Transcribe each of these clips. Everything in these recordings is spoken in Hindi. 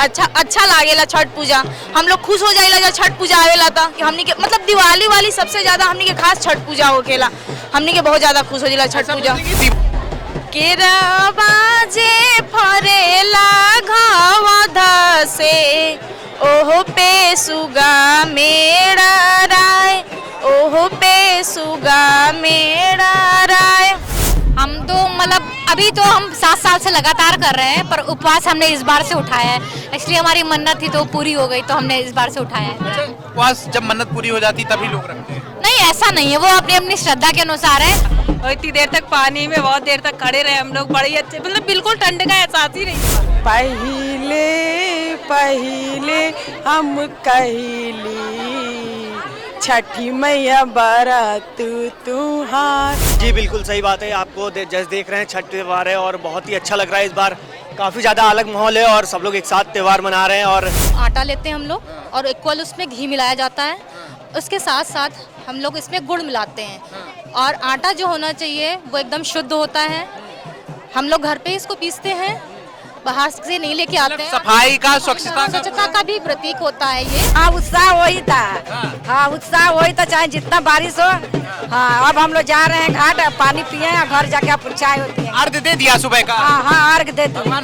अच्छा लागेला छठ पूजा। हम लोग खुश हो जाएला जब छठ पूजा आवेला था कि हमनी के मतलब दिवाली वाली सबसे ज्यादा हमनी के खास छठ पूजा होकेला। हमनी के बहुत ज्यादा खुश हो जाएला छठ पूजा। केरा बाजे फरेला घावा से ओहो पे सुगा मेरा राय, ओहो पे सुगा मेरा राय। हम तो मतलब अभी तो हम 7 साल से लगातार कर रहे हैं, पर उपवास हमने इस बार से उठाया है। एक्चुअली हमारी मन्नत थी तो पूरी हो गई, तो हमने इस बार से उठाया है। उपवास जब मन्नत पूरी हो जाती तभी लोग रखते हैं? नहीं, ऐसा नहीं है, वो अपनी अपनी श्रद्धा के अनुसार है। और इतनी देर तक पानी में बहुत देर तक खड़े रहे हम लोग, बड़ी अच्छे, मतलब बिल्कुल ठंड का एहसास ही नहीं। पहिले पहिले हम कहली छठी मैया बरत तुहार। जी बिल्कुल सही बात है। आपको जैसे देख रहे हैं छठ त्योहार है और बहुत ही अच्छा लग रहा है। इस बार काफ़ी ज़्यादा अलग माहौल है और सब लोग एक साथ त्योहार मना रहे हैं। और आटा लेते हैं हम लोग और इक्वल उसमें घी मिलाया जाता है। उसके साथ साथ हम लोग इसमें गुड़ मिलाते हैं और आटा जो होना चाहिए वो एकदम शुद्ध होता है। हम लोग घर पे इसको पीसते हैं, बाहर से नहीं लेके आते हैं। सफाई का, स्वच्छता का भी प्रतीक होता है ये। हाँ, उत्साह वही था। हाँ, उत्साह वही था, चाहे जितना बारिश हो। हाँ, अब हम लोग जा रहे हैं घाट, पानी पिए और घर जाके आप चाय होती है। अर्घ दे दिया सुबह का? हाँ हाँ, अर्घ दे दिया।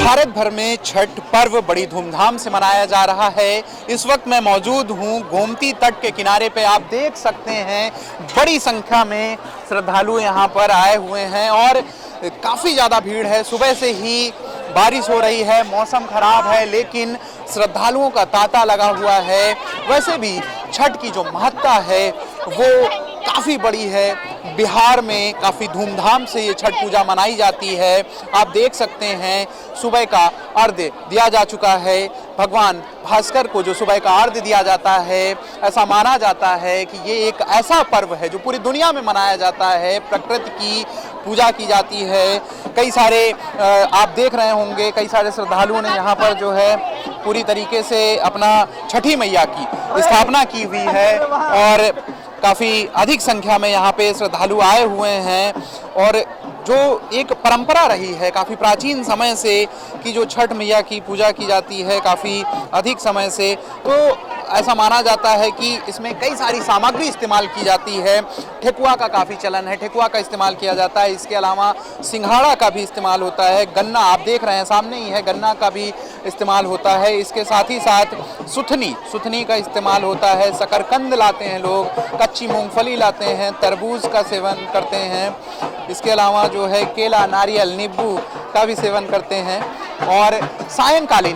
भारत भर में छठ पर्व बड़ी धूमधाम से मनाया जा रहा है। इस वक्त मैं मौजूद हूँ गोमती तट के किनारे पे। आप देख सकते हैं बड़ी संख्या में श्रद्धालु यहाँ पर आए हुए हैं और काफ़ी ज़्यादा भीड़ है। सुबह से ही बारिश हो रही है, मौसम खराब है, लेकिन श्रद्धालुओं का तांता लगा हुआ है। वैसे भी छठ की जो महत्ता है वो काफ़ी बड़ी है। बिहार में काफ़ी धूमधाम से ये छठ पूजा मनाई जाती है। आप देख सकते हैं सुबह का अर्घ्य दिया जा चुका है। भगवान भास्कर को जो सुबह का अर्घ्य दिया जाता है, ऐसा माना जाता है कि ये एक ऐसा पर्व है जो पूरी दुनिया में मनाया जाता है। प्रकृति की पूजा की जाती है। कई सारे आप देख रहे होंगे कई सारे श्रद्धालुओं ने यहाँ पर जो है पूरी तरीके से अपना छठी मैया की स्थापना की हुई है और काफ़ी अधिक संख्या में यहाँ पे श्रद्धालु आए हुए हैं। और जो एक परंपरा रही है काफ़ी प्राचीन समय से कि जो छठ मैया की पूजा की जाती है काफ़ी अधिक समय से, तो ऐसा माना जाता है कि इसमें कई सारी सामग्री इस्तेमाल की जाती है। ठेकुआ का काफ़ी चलन है, ठेकुआ का इस्तेमाल किया जाता है। इसके अलावा सिंघाड़ा का भी इस्तेमाल होता है। गन्ना आप देख रहे हैं सामने ही है, गन्ना का भी इस्तेमाल होता है। इसके साथ ही साथ सुथनी का इस्तेमाल होता है। शकरकंद लाते हैं लोग, कच्ची मूंगफली लाते हैं, तरबूज का सेवन करते हैं। इसके अलावा जो है केला, नारियल, नींबू का भी सेवन करते हैं। और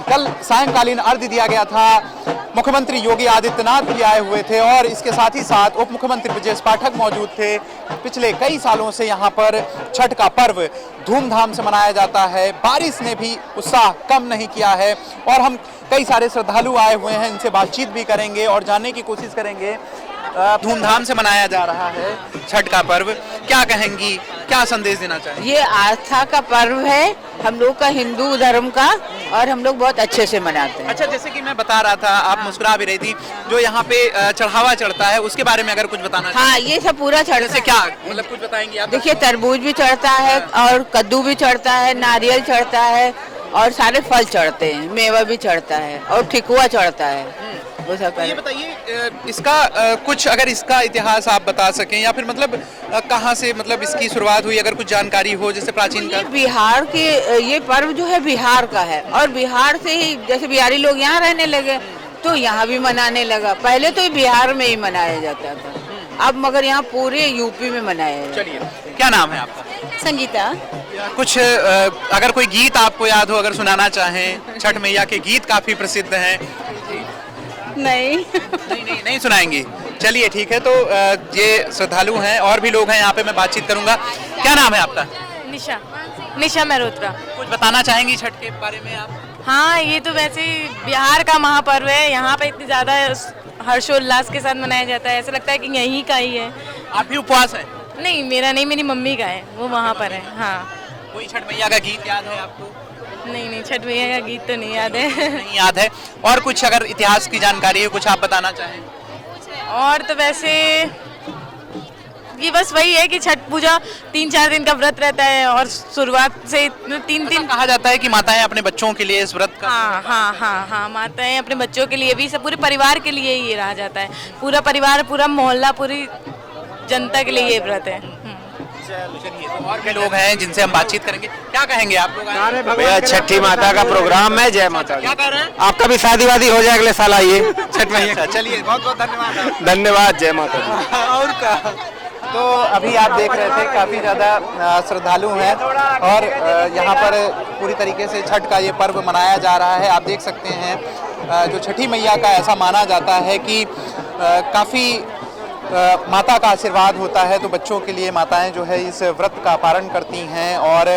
कल सायंकालीन अर्घ्य दिया गया था। मुख्यमंत्री योगी आदित्यनाथ भी आए हुए थे और इसके साथ ही साथ उप मुख्यमंत्री ब्रजेश पाठक मौजूद थे। पिछले कई सालों से यहाँ पर छठ का पर्व धूमधाम से मनाया जाता है। बारिश ने भी उत्साह कम नहीं किया है और हम कई सारे श्रद्धालु आए हुए हैं, इनसे बातचीत भी करेंगे और जानने की कोशिश करेंगे। धूमधाम से मनाया जा रहा है छठ का पर्व, क्या कहेंगी, क्या संदेश देना चाहेंगे? ये आस्था का पर्व है हम लोग का, हिंदू धर्म का, और हम लोग बहुत अच्छे से मनाते हैं। अच्छा, जैसे कि मैं बता रहा था, आप मुस्कुरा भी रही थी, जो यहाँ पे चढ़ावा चढ़ता है उसके बारे में अगर कुछ बताना चाहें। हाँ, ये सब पूरा चढ़ता जैसे क्या मतलब कुछ बताएंगे आप? देखिए, तरबूज भी चढ़ता है और कद्दू भी चढ़ता है, नारियल चढ़ता है और सारे फल चढ़ते हैं, मेवा भी चढ़ता है और ठेकुआ चढ़ता है। वो सब ये बताइए इसका कुछ अगर इसका इतिहास आप बता सकें या फिर मतलब कहाँ से मतलब इसकी शुरुआत हुई, अगर कुछ जानकारी हो जैसे प्राचीन काल। बिहार के ये पर्व जो है बिहार का है और बिहार से ही जैसे बिहारी लोग यहाँ रहने लगे तो यहाँ भी मनाने लगा। पहले तो बिहार में ही मनाया जाता था, अब मगर यहाँ पूरे यूपी में मनाया जाता है। चलिए, क्या नाम है आपका? संगीता। कुछ अगर कोई गीत आपको याद हो अगर सुनाना चाहें, छठ मैया के गीत काफी प्रसिद्ध हैं। नहीं सुनाएंगी। चलिए ठीक है, तो ये श्रद्धालु हैं और भी लोग हैं यहाँ पे, मैं बातचीत करूंगा। क्या नाम है आपका? निशा मेहरोत्रा। कुछ बताना चाहेंगी छठ के बारे में आप? हाँ, ये तो वैसे बिहार का महापर्व है। यहाँ पे इतनी ज्यादा हर्षोल्लास के साथ मनाया जाता है, ऐसा लगता है कि यहीं का ही है। आप भी उपवास है? नहीं, मेरा नहीं, मेरी मम्मी का है, वो वहाँ पर है। हाँ। कोई छठ मैया का गीत याद है आपको? नहीं, छठ मैया का गीत तो नहीं याद है। नहीं याद है। और कुछ अगर इतिहास की जानकारी है कुछ आप बताना चाहें? और तो वैसे ये बस वही है कि छठ पूजा 3-4 दिन का व्रत रहता है और शुरुआत से 3 कहा जाता है कि माताएं अपने बच्चों के लिए इस व्रत का हाँ माताएं अपने बच्चों के लिए भी, सब पूरे परिवार के लिए ये रहा जाता है। पूरा परिवार, पूरा मोहल्ला, पूरी जनता के लिए ये व्रत है। चलिए, तो और भी लोग हैं जिनसे हम बातचीत करेंगे। क्या कहेंगे आप लोग? भैया छठी माता का प्रोग्राम है, जय माता दी। क्या कह रहे हैं? आपका भी शादी वादी हो जाए अगले साल, आइए छठ मैया। चलिए, बहुत बहुत धन्यवाद। धन्यवाद, जय माता दी। और का तो अभी आप देख रहे थे काफ़ी ज़्यादा श्रद्धालु हैं और यहाँ पर पूरी तरीके से छठ का ये पर्व मनाया जा रहा है। आप देख सकते हैं जो छठी मैया का ऐसा माना जाता है कि काफ़ी माता का आशीर्वाद होता है, तो बच्चों के लिए माताएं जो है इस व्रत का पारण करती हैं और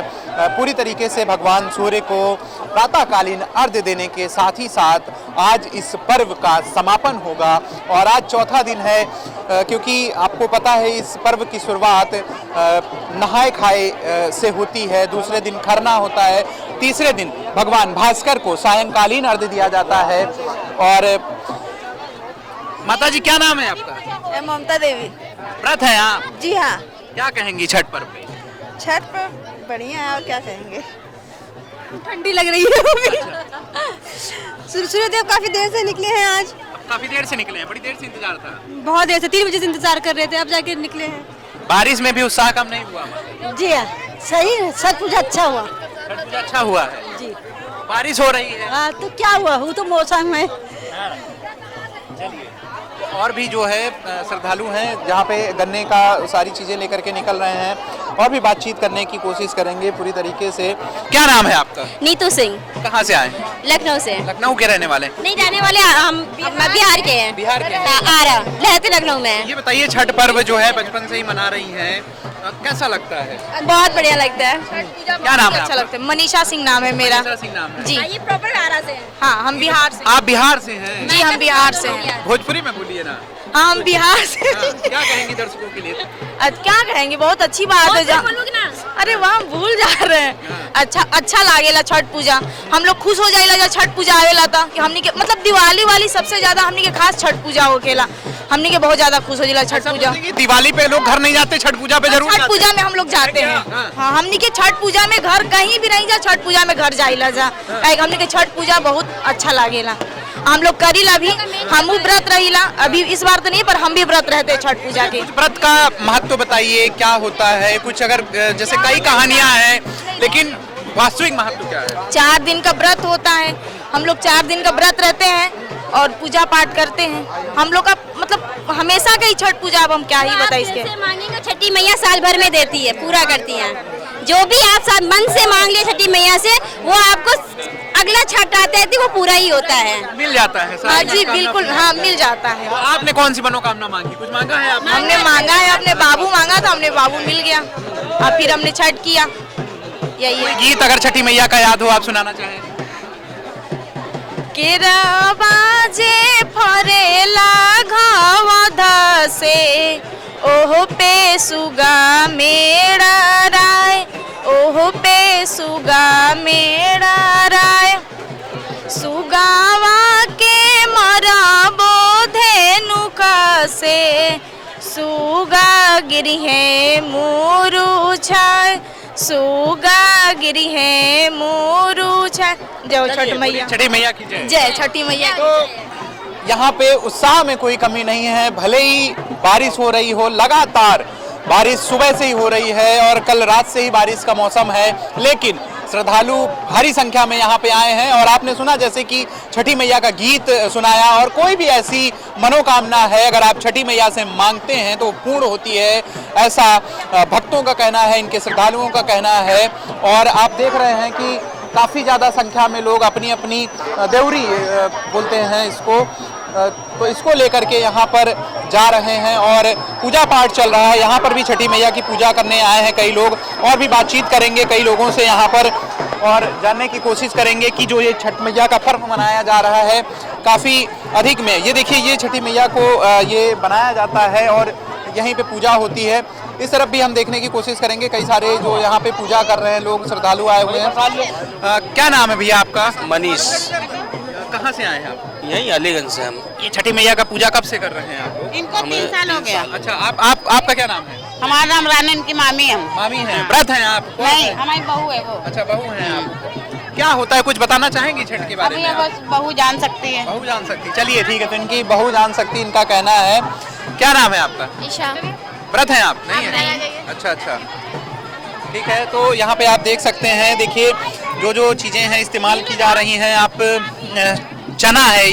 पूरी तरीके से भगवान सूर्य को प्रातःकालीन अर्घ्य देने के साथ ही साथ आज इस पर्व का समापन होगा। और आज चौथा दिन है, क्योंकि आपको पता है इस पर्व की शुरुआत नहाए खाए से होती है, दूसरे दिन खरना होता है, तीसरे दिन भगवान भास्कर को सायंकालीन अर्घ्य दिया जाता है। और माता जी, क्या नाम है आपका? ममता देवी। व्रत है आप? जी हाँ। क्या कहेंगी छठ पर्व पे? छठ पर बढ़िया है, और क्या कहेंगे, ठंडी लग रही है अभी। सूर्य देव काफी देर से निकले हैं आज। काफी देर से निकले हैं, बड़ी देर से इंतजार था। बहुत देर से, 3 बजे से इंतजार कर रहे थे, अब जाके निकले हैं। बारिश में भी उत्साह कम नहीं हुआ? जी हाँ, सही है, छठ पूजा अच्छा हुआ। छठ पूजा अच्छा हुआ है जी। बारिश हो रही है। हाँ, तो क्या हुआ, वो तो मौसम है। और भी जो है श्रद्धालु हैं जहाँ पे गन्ने का सारी चीज़ें लेकर के निकल रहे हैं और भी बातचीत करने की कोशिश करेंगे पूरी तरीके से। क्या नाम है आपका? नीतू सिंह। कहाँ से आए? लखनऊ से। लखनऊ के रहने वाले? नहीं, रहने वाले हम बिहार के हैं। बिहार के? आ रहा रहते लखनऊ में। ये बताइए, छठ पर्व जो है बचपन से ही मना रही हैं, कैसा लगता है? बहुत बढ़िया लगता है। क्या नाम है? अच्छा लगता है। मनीषा सिंह नाम है मेरा। मनीषा सिंह नाम है। जी। ये प्रॉपर आरा से हैं। हाँ, हम बिहार से। आप बिहार से हैं? जी, हम बिहार से हैं। भोजपुरी में बोलिए ना। हाँ, हम बिहार से। क्या कहेंगे दर्शकों के लिए? क्या कहेंगे, बहुत अच्छी बात है। अरे वहाँ भूल जा रहे हैं। अच्छा लागेला छठ पूजा। हम लोग खुश हो जाएला जब छठ पूजा आवेला था कि हमनी के मतलब दिवाली वाली सबसे ज्यादा हमनी के खास छठ पूजा होकेला। हमनी के बहुत ज्यादा खुश हो जाएला छठ पूजा। दिवाली पे लोग घर नहीं जाते, छठ पूजा पे जरूर छठ पूजा में हम लोग जाते हैं। हाँ, हमनी के छठ पूजा में घर कहीं भी नहीं जा, छठ पूजा में घर जाइला जा। हमनी के छठ पूजा बहुत अच्छा लागेला। हम लोग करीला भी, हम व्रत रहीला। अभी इस बार तो नहीं, पर हम भी व्रत रहते हैं छठ पूजा के। व्रत का महत्व बताइए, क्या होता है कुछ? अगर जैसे कई कहानियां हैं, लेकिन वास्तविक महत्व क्या है? 4 दिन का व्रत होता है। हम लोग 4 दिन का व्रत रहते हैं और पूजा पाठ करते हैं। हम लोग का मतलब हमेशा का ही छठ पूजा। अब हम क्या ही बताएं इसके। मांगेंगे छठी मैया साल भर में देती है, पूरा करती है। जो भी आप मन से मांग ले छठी मैया से, वो आपको अगला छठ आता है तो वो पूरा ही होता है, मिल जाता है। हाँ जी, बिल्कुल, हाँ, मिल जाता है। तो आपने कौन सी मनोकामना मांगी? कुछ मांगा है आपने? हमने मांगा है, अपने बाबू मांगा था, हमने बाबू मिल गया और फिर हमने छठ किया। यही है। गीत अगर छठी मैया का याद हो, आप सुनाना चाहें? बाजे फरेला घाव धसे, ओहो पे सुगा मेरा राय, ओहो पे सुगा मेरा राय। सुगावा के मरा बोधेनु कसे, सुगा गिरी है मोरू छाय, सुगा गिरी है मोरू छाय। जय छठ मैया। छठी मैया की जय। जय छठी मैया। तो यहाँ पे उत्साह में कोई कमी नहीं है, भले ही बारिश हो रही हो, लगातार बारिश सुबह से ही हो रही है और कल रात से ही बारिश का मौसम है, लेकिन श्रद्धालु भारी संख्या में यहाँ पे आए हैं। और आपने सुना जैसे कि छठी मैया का गीत सुनाया, और कोई भी ऐसी मनोकामना है अगर आप छठी मैया से मांगते हैं तो पूर्ण होती है, ऐसा भक्तों का कहना है, इनके श्रद्धालुओं का कहना है। और आप देख रहे हैं कि काफ़ी ज़्यादा संख्या में लोग अपनी अपनी देवरी बोलते हैं इसको, तो इसको लेकर के यहाँ पर जा रहे हैं और पूजा पाठ चल रहा है। यहाँ पर भी छठी मैया की पूजा करने आए हैं कई लोग, और भी बातचीत करेंगे कई लोगों से यहाँ पर और जानने की कोशिश करेंगे कि जो ये छठ मैया का पर्व मनाया जा रहा है काफ़ी अधिक में। ये देखिए, ये छठी मैया को ये बनाया जाता है और यहीं पे पूजा होती है। इस तरफ भी हम देखने की कोशिश करेंगे, कई सारे जो यहाँ पे पूजा कर रहे हैं लोग, श्रद्धालु आए हुए हैं। क्या नाम है भैया आपका? मनीष। कहाँ से आए हैं आप? यही अलीगंज से हम। ये छठी मैया का पूजा कब से कर रहे हैं आप? इनको 3 साल हो गया। अच्छा, आपका क्या नाम है? हमारा नाम रानी, इनकी मामी है। मामी हैं, व्रत हैं आप? उपवास नहीं, हैं? हमारी बहू है वो। अच्छा, बहू हैं आप। क्या होता है, कुछ बताना चाहेंगी छठ के बारे अभी में? अब बस बहू जान सकती है। बहू जान सकती, चलिए ठीक है, तो इनकी बहू जान सकती, इनका कहना है। क्या नाम है आपका? ईशा। व्रत हैं आप? नहीं है? अच्छा अच्छा, ठीक है। तो यहाँ पे आप देख सकते हैं, देखिए जो जो चीज़ें हैं इस्तेमाल की जा रही हैं। आप चना है,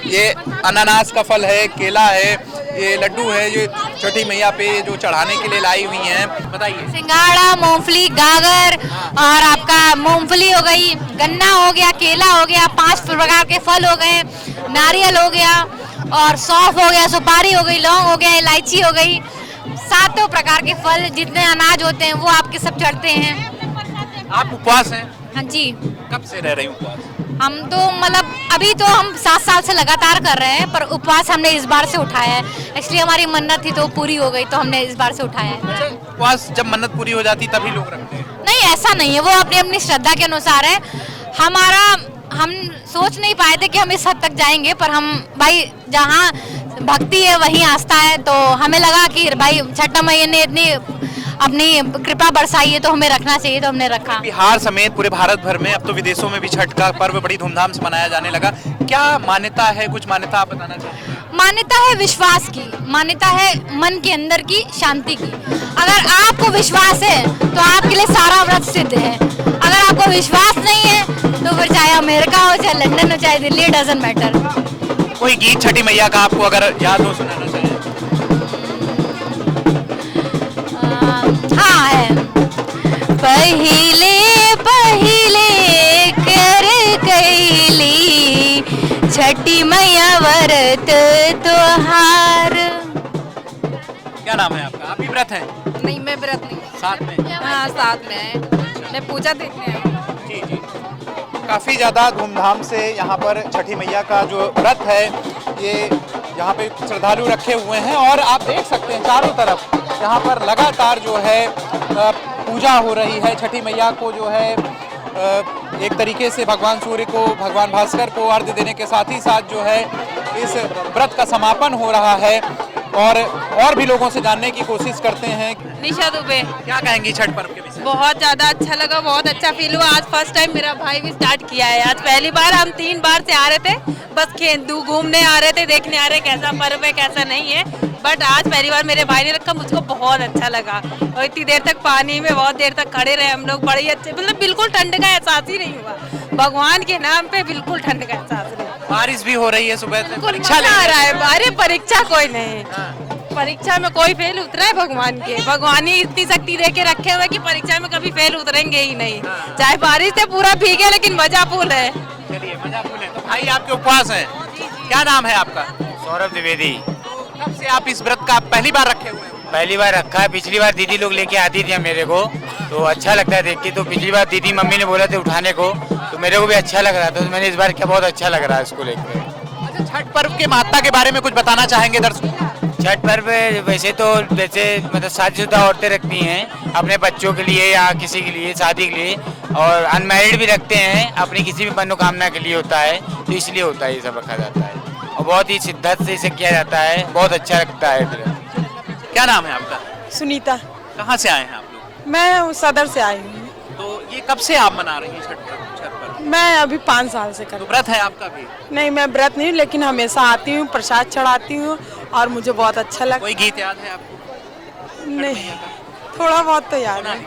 ये अनानास का फल है, केला है, ये लड्डू है, ये छठी मैया पे जो चढ़ाने के लिए लाई हुई हैं। बताइए। सिंगाड़ा, मूंगफली, गागर और आपका मूंगफली हो गई, गन्ना हो गया, केला हो गया, 5 प्रकार के फल हो गए, नारियल हो गया और सौंफ हो गया, सुपारी हो गई, लौंग हो गया, इलायची हो गई, 7 प्रकार के फल जितने अनाज होते हैं वो आपके सब चढ़ते हैं। आप उपवास हैं? हाँ जी। कब से रह रही उपवास? हम तो मतलब अभी तो हम 7 साल से लगातार कर रहे हैं, पर उपवास हमने इस बार से उठाया है। एक्चुअली हमारी मन्नत थी तो पूरी हो गई, तो हमने इस बार से उठाया है। उपवास जब मन्नत पूरी हो जाती तभी लोग रखते हैं? नहीं, ऐसा नहीं है, वो अपनी अपनी श्रद्धा के अनुसार है। हम सोच नहीं पाए थे कि हम इस हद तक जाएंगे, पर हम भाई जहाँ भक्ति है वहीं आस्था है, तो हमें लगा कि भाई छठ मैया ने इतनी अपनी कृपा बरसाई है तो हमें रखना चाहिए, तो हमने रखा। बिहार समेत पूरे भारत भर में, अब तो विदेशों में भी छठ का पर्व बड़ी धूमधाम से मनाया जाने लगा। क्या मान्यता है, कुछ मान्यता आप बताना चाहेंगे? मान्यता है विश्वास की, मान्यता है मन के अंदर की शांति की। अगर आपको विश्वास है तो आपके लिए सारा व्रत सिद्ध है। अगर आपको विश्वास नहीं है तो फिर चाहे अमेरिका हो, चाहे लंदन हो, चाहे दिल्ली, डजंट मैटर। कोई गीत छठी मैया का आपको अगर याद हो सुनाना चाहें? हाँ है। पहिले पहिले कर कैली छठी मैया व्रत त्योहार। क्या नाम है आपका? आप भी व्रत हैं? नहीं, मैं व्रत नहीं। साथ में? हाँ, साथ में है। मैं पूजा देखने आई हूँ। जी जी। काफ़ी ज़्यादा धूमधाम से यहाँ पर छठी मैया का जो व्रत है, ये यहाँ पे श्रद्धालु रखे हुए हैं और आप देख सकते हैं चारों तरफ यहाँ पर लगातार जो है पूजा हो रही है। छठी मैया को जो है एक तरीके से भगवान सूर्य को, भगवान भास्कर को अर्घ्य देने के साथ ही साथ जो है इस व्रत का समापन हो रहा है और भी लोगों से जानने की कोशिश करते हैं। निशा दुबे। क्या कहेंगी छठ पर्व के विषय? बहुत ज़्यादा अच्छा लगा, बहुत अच्छा फील हुआ। आज फर्स्ट टाइम मेरा भाई भी स्टार्ट किया है। आज पहली बार, हम 3 बार से आ रहे थे, बस घूमने आ रहे थे, देखने आ रहे कैसा पर्व है कैसा नहीं है, बट आज पहली बार मेरे भाई ने रखा, मुझको बहुत अच्छा लगा। और इतनी देर तक पानी में बहुत देर तक खड़े रहे हम लोग, बड़ी अच्छे, मतलब बिल्कुल ठंड का एहसास ही नहीं हुआ। भगवान के नाम पे बिल्कुल ठंड का एहसास नहीं। बारिश भी हो रही है सुबह से। परीक्षा ले रहा है। अरे परीक्षा कोई नहीं, परीक्षा में कोई फेल उतरा है भगवान के। भगवान ही इतनी शक्ति दे के रखे हुए कि परीक्षा में कभी फेल उतरेंगे ही नहीं। चाहे बारिश से पूरा भीगे लेकिन मजा फुल है। चलिए, मजा फुल है। तो भाई आपके उपवास हैं? क्या नाम है आपका? सौरभ द्विवेदी। कब से आप इस व्रत का पहली बार रखे हुए हैं? पहली बार रखा है। पिछली बार दीदी लोग लेके आती थी मेरे को, तो अच्छा लगता है देख के। तो पिछली बार दीदी मम्मी ने बोला था उठाने को, तो मेरे को भी अच्छा लग रहा था, तो मैंने इस बार क्या बहुत अच्छा लग रहा है इसको लेकर। अच्छा, छठ पर्व के महत्ता के बारे में कुछ बताना चाहेंगे दर्शकों? छठ पर्व वैसे तो जैसे मतलब शादीशुदा औरतें रखती हैं अपने बच्चों के लिए या किसी के लिए शादी के लिए, और अनमैरिड भी रखते हैं अपनी किसी भी मनोकामना के लिए होता है, तो इसलिए होता है, ये सब रखा जाता है और बहुत ही शिद्दत से इसे किया जाता है, बहुत अच्छा लगता है। फिर क्या नाम है आपका? सुनीता। कहाँ से आए हैं आप लोग? मैं सदर से आई हूँ। तो ये कब से आप मना रही हैं छठ पर्व? मैं अभी 5 साल से कर तो व्रत है आपका भी? नहीं, मैं व्रत नहीं, लेकिन हमेशा आती हूँ, प्रसाद चढ़ाती हूँ और मुझे बहुत अच्छा लगता। कोई गीत याद है आपको? नहीं, थोड़ा बहुत तो याद है।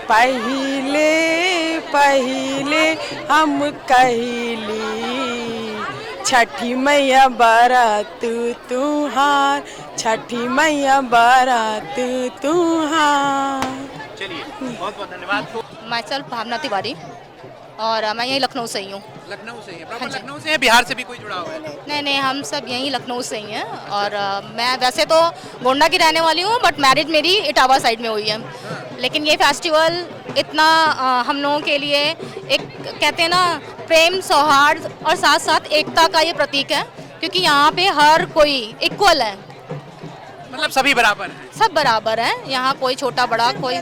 पहिले पहिले हम कहली छठी मैया बरत तुहार, छठी मैया बरत तुहार। चलिए, बहुत बहुत धन्यवाद। माई सेल्फ भावना तिवारी और मैं यहीं लखनऊ से ही हूँ। लखनऊ से है? प्रॉपर लखनऊ से है? बिहार से भी कोई जुड़ा हुआ है? नहीं, हम सब यहीं लखनऊ से ही हैं। और मैं वैसे तो गोंडा की रहने वाली हूँ, बट मैरिज मेरी इटावा साइड में हुई है। लेकिन ये फेस्टिवल इतना हम लोगों के लिए एक कहते हैं ना प्रेम, सौहार्द और साथ साथ एकता का ये प्रतीक है, क्योंकि यहाँ पे हर कोई इक्वल है, मतलब सभी बराबर हैं? सब बराबर हैं। यहाँ कोई छोटा बड़ा, कोई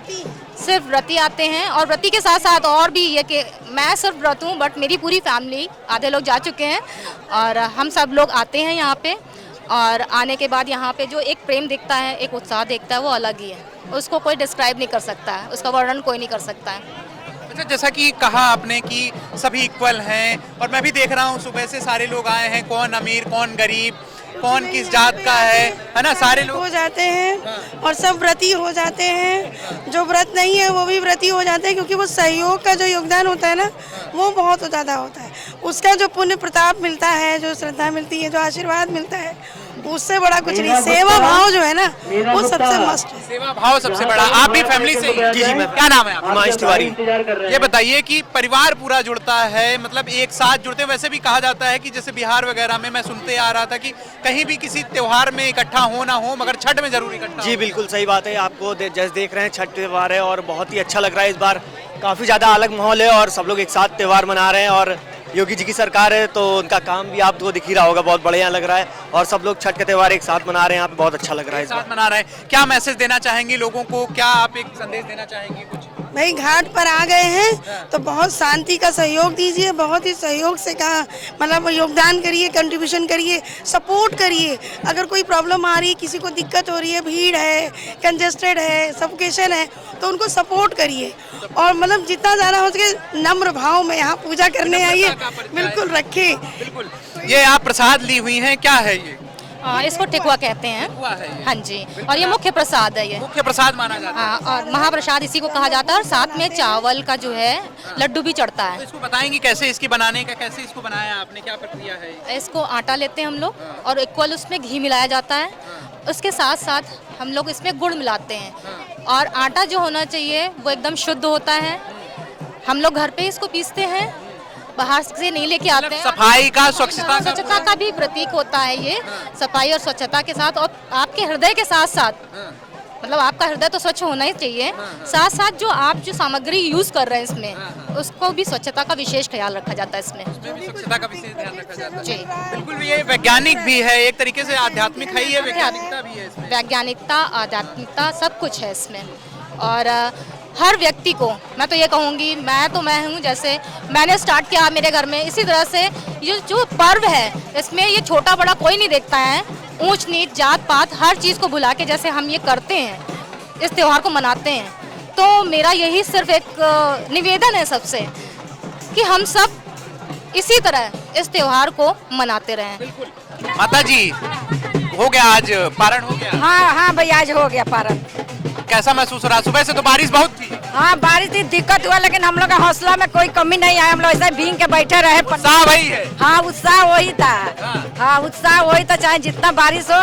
सिर्फ व्रती आते हैं और व्रती के साथ साथ और भी ये कि मैं सिर्फ व्रत हूँ, बट मेरी पूरी फैमिली, आधे लोग जा चुके हैं और हम सब लोग आते हैं यहाँ पे और आने के बाद यहाँ पे जो एक प्रेम दिखता है, एक उत्साह दिखता है, वो अलग ही है। उसको कोई डिस्क्राइब नहीं कर सकता है, उसका वर्णन कोई नहीं कर सकता है। अच्छा, जैसा कि कहा आपने कि सभी इक्वल हैं, और मैं भी देख रहा हूँ सुबह से सारे लोग आए हैं, कौन अमीर कौन गरीब, कौन किस जात का है ना, सारे लोग हो जाते हैं और सब व्रती हो जाते हैं। जो व्रत नहीं है वो भी व्रती हो जाते हैं, क्योंकि वो सहयोग का जो योगदान होता है ना, वो बहुत ज़्यादा होता है। उसका जो पुण्य प्रताप मिलता है, जो श्रद्धा मिलती है, जो आशीर्वाद मिलता है, उससे बड़ा कुछ नहीं। सेवा भाव जो है ना, वो सबसे मस्ट है। सेवा भाव सबसे बड़ा। आप भी फैमिली से? जी जी, मैं। क्या नाम है आपका? हिमांशु तिवारी। ये बताइए कि परिवार पूरा जुड़ता है, मतलब एक साथ जुड़ते हैं। वैसे भी कहा जाता है कि जैसे बिहार वगैरह में मैं सुनते आ रहा था कि कहीं भी किसी त्योहार में इकट्ठा हो ना हो, मगर छठ में जरूर इकट्ठा। जी बिल्कुल सही बात है। आपको जैसे देख रहे हैं छठ त्योहार है और बहुत ही अच्छा लग रहा है। इस बार काफ़ी ज़्यादा अलग माहौल है और सब लोग एक साथ त्योहार मना रहे हैं। और योगी जी की सरकार है तो उनका काम भी आपको दिख ही रहा होगा, बहुत बढ़िया लग रहा है। और सब लोग छठ का त्योहार एक साथ मना रहे हैं, यहाँ पे बहुत अच्छा लग रहा है। एक साथ मना रहे हैं। क्या मैसेज देना चाहेंगी लोगों को? क्या आप एक संदेश देना चाहेंगी कुछ? भाई घाट पर आ गए हैं तो बहुत शांति का सहयोग दीजिए, बहुत ही सहयोग से कहा मतलब योगदान करिए, कंट्रीब्यूशन करिए, सपोर्ट करिए। अगर कोई प्रॉब्लम आ रही है, किसी को दिक्कत हो रही है, भीड़ है, कंजेस्टेड है, सफोकेशन है, तो उनको सपोर्ट करिए। और मतलब जितना ज़्यादा हो सके नम्र भाव में यहाँ पूजा करने आइए, बिल्कुल रखिए। बिल्कुल। ये आप प्रसाद ली हुई हैं, क्या है ये? इसको ठेकुआ कहते हैं। हाँ जी, और ये मुख्य प्रसाद है। ये मुख्य प्रसाद माना जाता है। हाँ, और महाप्रसाद इसी को कहा जाता है। और साथ में चावल का जो है लड्डू भी चढ़ता है। तो इसको बताएंगी कैसे इसकी बनाने का, कैसे इसको बनाया आपने, क्या प्रक्रिया है? इसको आटा लेते हैं हम लोग और इक्वल उसमें घी मिलाया जाता है। उसके साथ साथ हम लोग इसमें गुड़ मिलाते हैं। और आटा जो होना चाहिए वो एकदम शुद्ध होता है। हम लोग घर पे इसको पीसते हैं, बाहर से नहीं लेके आते हैं। सफाई का, स्वच्छता का भी प्रतीक होता है ये। सफाई और स्वच्छता के साथ, और आपके हृदय के साथ साथ, मतलब आपका हृदय तो स्वच्छ होना ही चाहिए, साथ साथ जो आप जो सामग्री यूज कर रहे हैं इसमें, उसको भी स्वच्छता का विशेष ख्याल रखा जाता है इसमें। स्वच्छता का विशेष ध्यान रखा जाता है। जी बिल्कुल। ये वैज्ञानिक भी है, एक तरीके से आध्यात्मिक है, ये वैज्ञानिकता भी है इसमें। वैज्ञानिकता, आध्यात्मिकता सब कुछ है इसमें। और हर व्यक्ति को मैं तो ये कहूँगी, मैं हूँ, जैसे मैंने स्टार्ट किया मेरे घर में, इसी तरह से ये जो पर्व है इसमें ये छोटा बड़ा कोई नहीं देखता है, ऊंच नीच जात पात हर चीज़ को भुला के जैसे हम ये करते हैं, इस त्योहार को मनाते हैं। तो मेरा यही सिर्फ एक निवेदन है सबसे कि हम सब इसी तरह इस त्योहार को मनाते रहें। बिल्कुल। माता जी, हो गया आज पारण हो गया? हाँ हाँ भैया, आज हो गया पारण। कैसा महसूस हो रहा? सुबह से तो बारिश बहुत थी। हाँ बारिश थी, दिक्कत हुआ, लेकिन हम लोग का हौसला में कोई कमी नहीं आया। हम लोग ऐसे भींग के बैठे रहे। उत्साह वही है। हाँ उत्साह वही था। हाँ उत्साह वही था, चाहे जितना बारिश हो।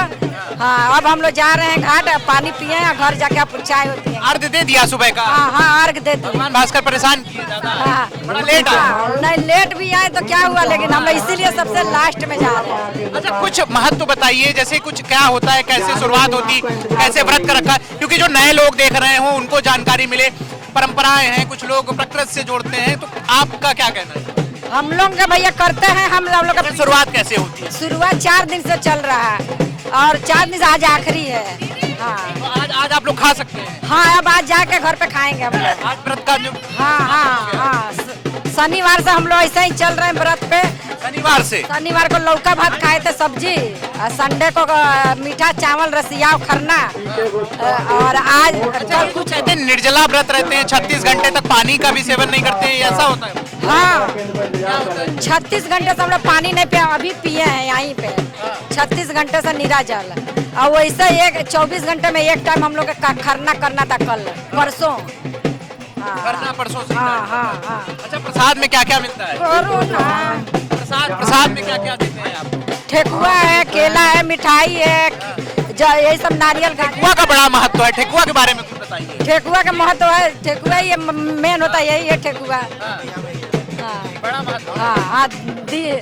हाँ अब हम लोग जा रहे हैं घाट, पानी पिए और घर जाके आप चाय होती है। अर्घ दे दिया सुबह का? हाँ हाँ अर्घ दे दिया। भगवान भास्कर परेशान किए ज्यादा? हाँ बड़ा लेट आया। नहीं लेट भी आए तो क्या हुआ, लेकिन हम लोग इसीलिए सबसे लास्ट में जा रहे हैं। अच्छा, कुछ महत्व बताइए, जैसे कुछ क्या होता है, कैसे शुरुआत होती, कैसे व्रत का रखा, क्योंकि जो नए लोग देख रहे हो उनको जानकारी मिले। परंपराएं हैं, कुछ लोग प्रकृति से जोड़ते हैं, तो आपका क्या कहना है? हम लोग का भैया करते हैं। हम लोग का शुरुआत कैसे होती है? शुरुआत 4 दिन से चल रहा है और 4 दिन से आज आखिरी है। हाँ तो आज आप लोग खा सकते हैं? हाँ अब आज जाके घर पे खाएंगे हम लोग। आज व्रत का जो हाँ शनिवार से हम लोग ऐसे ही चल रहे हैं व्रत पे। शनिवार को लौका भात खाए थे, सब्जी, और संडे को मीठा चावल, रसिया, खरना। और आज कल कुछ कहते हैं निर्जला व्रत रहते हैं, 36 घंटे तक पानी का भी सेवन नहीं करते हैं, ऐसा होता है? हाँ 36 घंटे से हम लोग पानी नहीं पिया, अभी पिए हैं यहीं पे। 36 घंटे से नीरा जल। और वैसे 24 घंटे में एक टाइम हम लोग का खरना करना था, कल परसों। करना परसों से। हाँ। अच्छा, प्रसाद में क्या क्या मिलता है? प्रसाद में क्या क्या देते हैं आप? ठेकुआ है, केला है, मिठाई है, यही सब नारियल का। ठेकुआ का बड़ा महत्व है, ठेकुआ के बारे में कुछ बताइए। ठेकुआ का महत्व है, ठेकुआ ये मेन होता है, यही है ठेकुआ। बड़ा महत्व। हाँ यही है।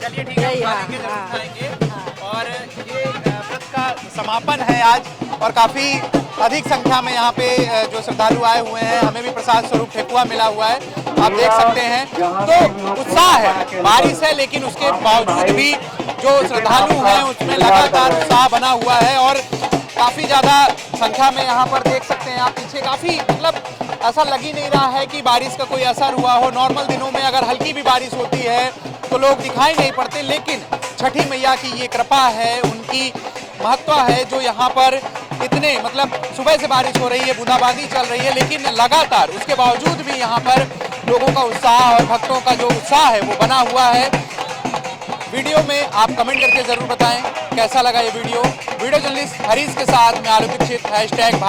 और ये व्रत का समापन है आज, और काफी अधिक संख्या में यहाँ पे जो श्रद्धालु आए हुए हैं। हमें भी प्रसाद स्वरूप ठेकुआ मिला हुआ है, आप देख सकते हैं। तो उत्साह है, बारिश है, लेकिन उसके बावजूद भी जो श्रद्धालु हैं उसमें लगातार उत्साह बना हुआ है। और काफी ज्यादा संख्या में यहाँ पर देख सकते हैं आप पीछे, काफी मतलब ऐसा लग ही नहीं रहा है कि बारिश का कोई असर हुआ हो। नॉर्मल दिनों में अगर हल्की भी बारिश होती है तो लोग दिखाई नहीं पड़ते, लेकिन छठी मैया की ये कृपा है, उनकी महत्व है जो यहाँ पर इतने मतलब सुबह से बारिश हो रही है, बूंदाबांदी चल रही है, लेकिन लगातार उसके बावजूद भी यहाँ पर लोगों का उत्साह और भक्तों का जो उत्साह है वो बना हुआ है। वीडियो में आप कमेंट करके जरूर बताएं कैसा लगा ये वीडियो। वीडियो जर्नलिस्ट हरीश के साथ मैं आलोक दीक्षित, #।